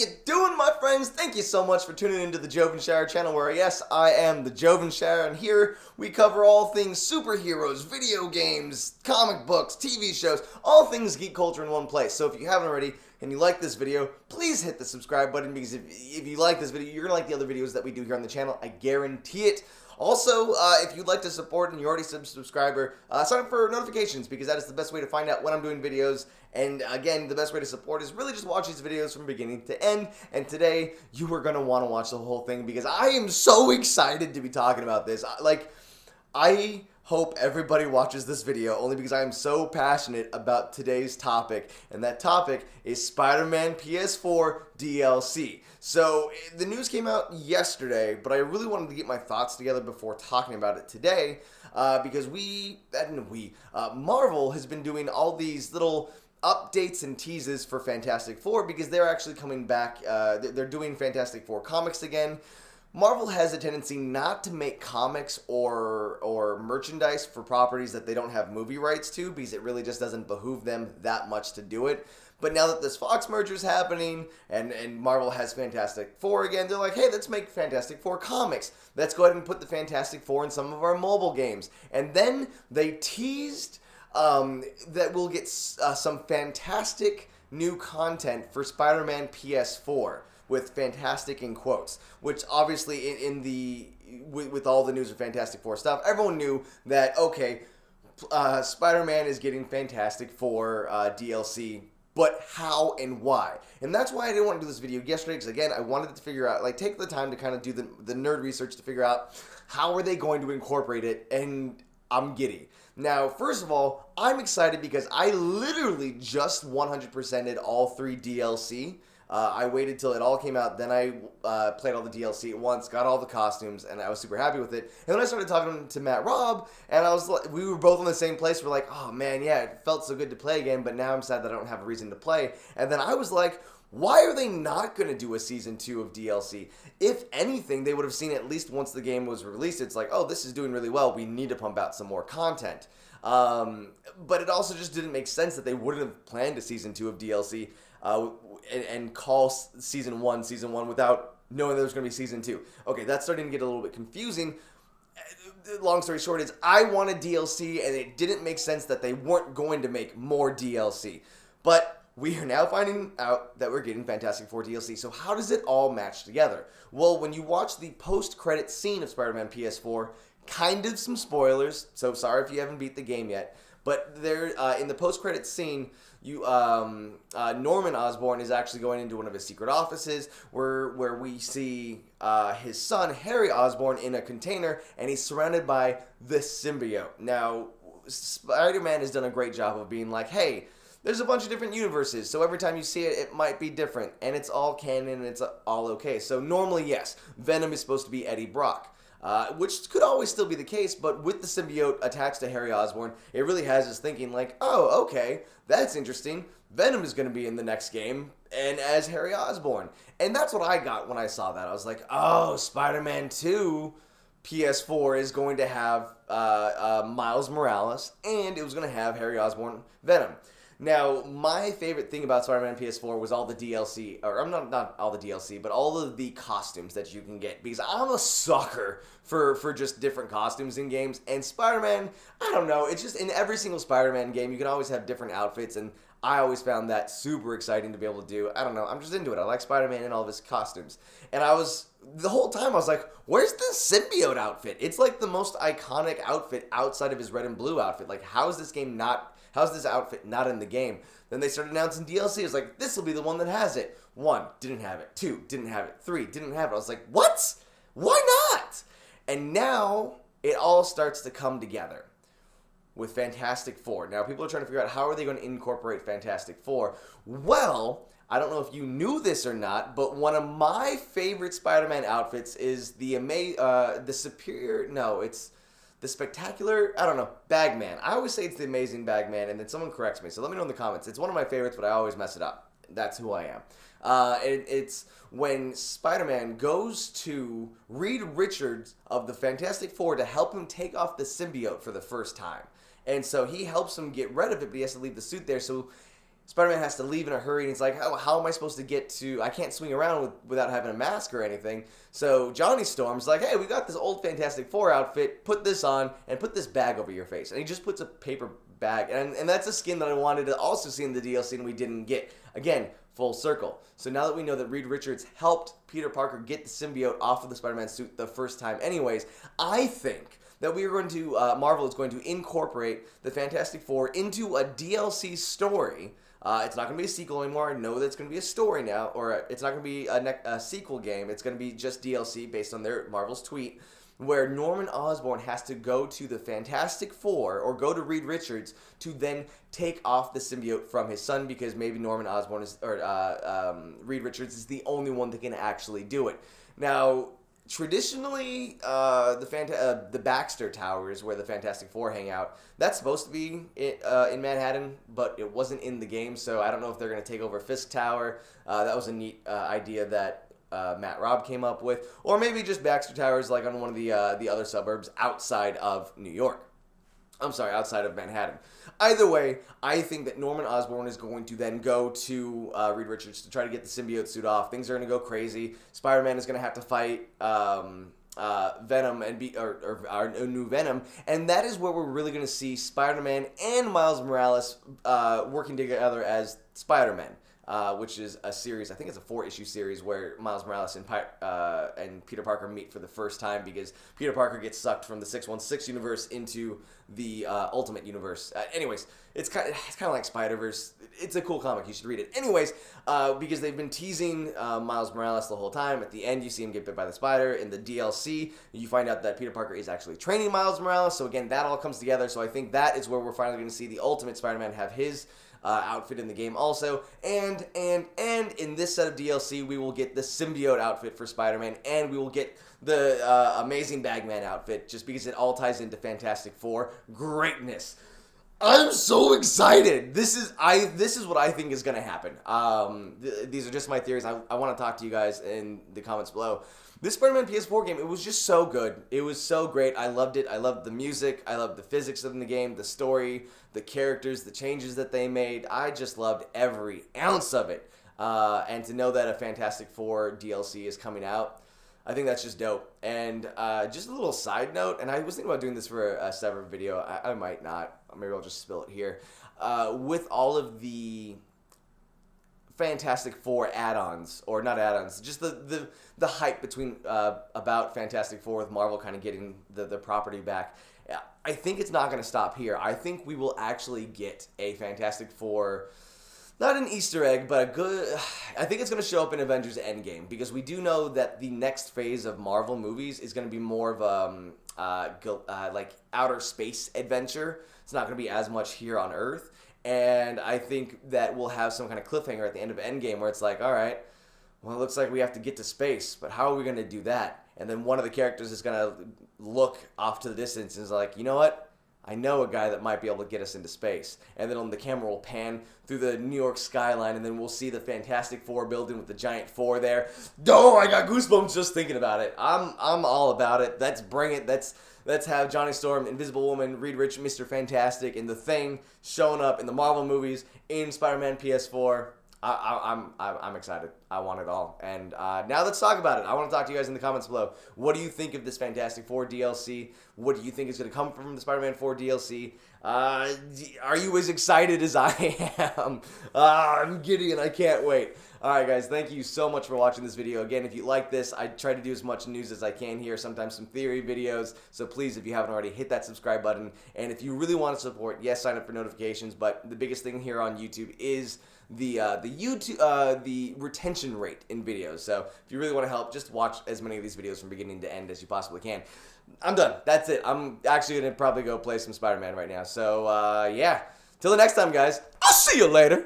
you doing, my friends? Thank you so much for tuning into the Jovenshire channel, where yes, I am the Jovenshire, and here we cover all things superheroes, video games, comic books, TV shows, all things geek culture in one place. So if you haven't already and you like this video, please hit the subscribe button, because if you like this video, you're gonna like the other videos that we do here on the channel. I guarantee it. Also, if you'd like to support and you're already a subscriber, sign up for notifications, because that is the best way to find out when I'm doing videos. And again, the best way to support is really just watch these videos from beginning to end. And today, you are going to want to watch the whole thing, because I am so excited to be talking about this. I hope everybody watches this video, only because I am so passionate about today's topic, and that topic is Spider-Man PS4 DLC. So, the news came out yesterday, but I really wanted to get my thoughts together before talking about it today, because Marvel has been doing all these little updates and teases for Fantastic Four, because they're actually coming back. They're doing Fantastic Four comics again. Marvel has a tendency not to make comics or merchandise for properties that they don't have movie rights to, because it really just doesn't behoove them that much to do it. But now that this Fox merger is happening and Marvel has Fantastic Four again, they're like, hey, let's make Fantastic Four comics. Let's go ahead and put the Fantastic Four in some of our mobile games. And then they teased that we'll get some fantastic new content for Spider-Man PS4. With fantastic in quotes, which obviously with all the news of Fantastic Four stuff, everyone knew that, okay, Spider-Man is getting Fantastic Four DLC, but how and why? And that's why I didn't want to do this video yesterday, because again, I wanted to figure out, take the time to kind of do the nerd research to figure out how are they going to incorporate it, and I'm giddy. Now, first of all, I'm excited because I literally just 100%ed all 3 DLC. I waited till it all came out, then I played all the DLC at once, got all the costumes, and I was super happy with it. And then I started talking to Matt Robb, and we were both in the same place. We're like, oh man, yeah, it felt so good to play again, but now I'm sad that I don't have a reason to play. And then I was like, why are they not going to do a Season 2 of DLC? If anything, they would have seen at least once the game was released, it's like, oh, this is doing really well, we need to pump out some more content. But it also just didn't make sense that they wouldn't have planned a Season 2 of DLC, and call Season 1 without knowing there was going to be Season 2. Okay, that's starting to get a little bit confusing. Long story short is, I wanted DLC, and it didn't make sense that they weren't going to make more DLC. But we are now finding out that we're getting Fantastic Four DLC. So how does it all match together? Well, when you watch the post-credit scene of Spider-Man PS4, kind of some spoilers, so sorry if you haven't beat the game yet, but there, in the post-credit scene, Norman Osborn is actually going into one of his secret offices where we see his son, Harry Osborn, in a container, and he's surrounded by the symbiote. Now, Spider-Man has done a great job of being like, hey, there's a bunch of different universes, so every time you see it, it might be different, and it's all canon, and it's all okay. So normally, yes, Venom is supposed to be Eddie Brock. Which could always still be the case, but with the symbiote attached to Harry Osborn, it really has us thinking like, oh, okay, that's interesting. Venom is going to be in the next game, and as Harry Osborn. And that's what I got when I saw that. I was like, oh, Spider-Man 2 PS4 is going to have Miles Morales, and it was going to have Harry Osborn Venom. Now, my favorite thing about Spider-Man PS4 was all the DLC, or I'm not all the DLC, but all of the costumes that you can get, because I'm a sucker for just different costumes in games, and Spider-Man, I don't know, it's just in every single Spider-Man game, you can always have different outfits, and I always found that super exciting to be able to do. I don't know, I'm just into it. I like Spider-Man and all of his costumes. And the whole time I was like, where's the symbiote outfit? It's like the most iconic outfit outside of his red and blue outfit. Like, how's this outfit not in the game? Then they started announcing DLC. It was like, this will be the one that has it. 1, didn't have it. 2, didn't have it. 3, didn't have it. I was like, what? Why not? And now it all starts to come together with Fantastic Four. Now, people are trying to figure out, how are they going to incorporate Fantastic Four? Well, I don't know if you knew this or not, but one of my favorite Spider-Man outfits is the spectacular, I don't know, Bagman. I always say it's the amazing Bagman, and then someone corrects me, so let me know in the comments. It's one of my favorites, but I always mess it up. That's who I am. It's when Spider-Man goes to Reed Richards of the Fantastic Four to help him take off the symbiote for the first time. And so he helps him get rid of it, but he has to leave the suit there. So Spider-Man has to leave in a hurry, and he's like, how am I supposed to get to... I can't swing around without having a mask or anything. So Johnny Storm's like, hey, we got this old Fantastic Four outfit. Put this on, and put this bag over your face. And he just puts a paper bag. And that's a skin that I wanted to also see in the DLC, and we didn't get. Again, full circle. So now that we know that Reed Richards helped Peter Parker get the symbiote off of the Spider-Man suit the first time anyways, I think that we are going to... Marvel is going to incorporate the Fantastic Four into a DLC story. It's not going to be a sequel anymore. I know that it's going to be a story now, or it's not going to be a sequel game. It's going to be just DLC based on their Marvel's tweet, where Norman Osborn has to go to the Fantastic Four, or go to Reed Richards, to then take off the symbiote from his son, because maybe Norman Osborn is, or Reed Richards is the only one that can actually do it. Now, traditionally, the Baxter Towers, where the Fantastic Four hang out, that's supposed to be in Manhattan, but it wasn't in the game, so I don't know if they're going to take over Fisk Tower. That was a neat idea that Matt Robb came up with, or maybe just Baxter Towers, like on one of the other suburbs outside of New York. I'm sorry, outside of Manhattan. Either way, I think that Norman Osborn is going to then go to Reed Richards to try to get the symbiote suit off. Things are going to go crazy. Spider-Man is going to have to fight Venom and our new Venom, and that is where we're really going to see Spider-Man and Miles Morales working together as Spider-Man. Which is a series, I think it's a 4-issue series, where Miles Morales and Peter Parker meet for the first time, because Peter Parker gets sucked from the 616 universe into the Ultimate Universe. Anyways, it's kind of like Spider-Verse. It's a cool comic. You should read it. Anyways, because they've been teasing Miles Morales the whole time. At the end, you see him get bit by the spider. In the DLC, you find out that Peter Parker is actually training Miles Morales. So again, that all comes together. So I think that is where we're finally going to see the Ultimate Spider-Man have his outfit in the game also, and in this set of DLC we will get the symbiote outfit for Spider-Man, and we will get the Amazing Bagman outfit, just because it all ties into Fantastic Four greatness. I'm so excited. This is what I think is going to happen. These are just my theories. I want to talk to you guys in the comments below. This Spider-Man PS4 game, it was just so good. It was so great. I loved it. I loved the music. I loved the physics in the game, the story, the characters, the changes that they made. I just loved every ounce of it. And to know that a Fantastic Four DLC is coming out, I think that's just dope. And just a little side note, and I was thinking about doing this for a separate video. I might not. Maybe I'll just spill it here. With all of the Fantastic Four add-ons, or not add-ons, just the hype between about Fantastic Four with Marvel kind of getting the property back. I think it's not going to stop here. I think we will actually get a Fantastic Four, not an Easter egg, but a good... I think it's going to show up in Avengers Endgame, because we do know that the next phase of Marvel movies is going to be more of like outer space adventure. It's not going to be as much here on Earth. And I think that we'll have some kind of cliffhanger at the end of Endgame where it's like, all right, well, it looks like we have to get to space, but how are we going to do that? And then one of the characters is going to look off to the distance and is like, you know what? I know a guy that might be able to get us into space. And then the camera will pan through the New York skyline, and then we'll see the Fantastic Four building with the giant four there. Oh, I got goosebumps just thinking about it. I'm all about it. Let's bring it. Let's have Johnny Storm, Invisible Woman, Reed Richards, Mr. Fantastic, and The Thing showing up in the Marvel movies in Spider-Man PS4. I'm excited. I want it all. And now let's talk about it. I want to talk to you guys in the comments below. What do you think of this Fantastic Four DLC? What do you think is going to come from the Spider-Man 4 DLC? Are you as excited as I am? I'm giddy and I can't wait. Alright guys, thank you so much for watching this video. Again, if you like this, I try to do as much news as I can here, sometimes some theory videos. So please, if you haven't already, hit that subscribe button. And if you really want to support, yes, sign up for notifications. But the biggest thing here on YouTube is the retention rate in videos. So if you really want to help, just watch as many of these videos from beginning to end as you possibly can. I'm done. That's it. I'm actually going to probably go play some Spider-Man right now. So yeah, till the next time, guys. I'll see you later.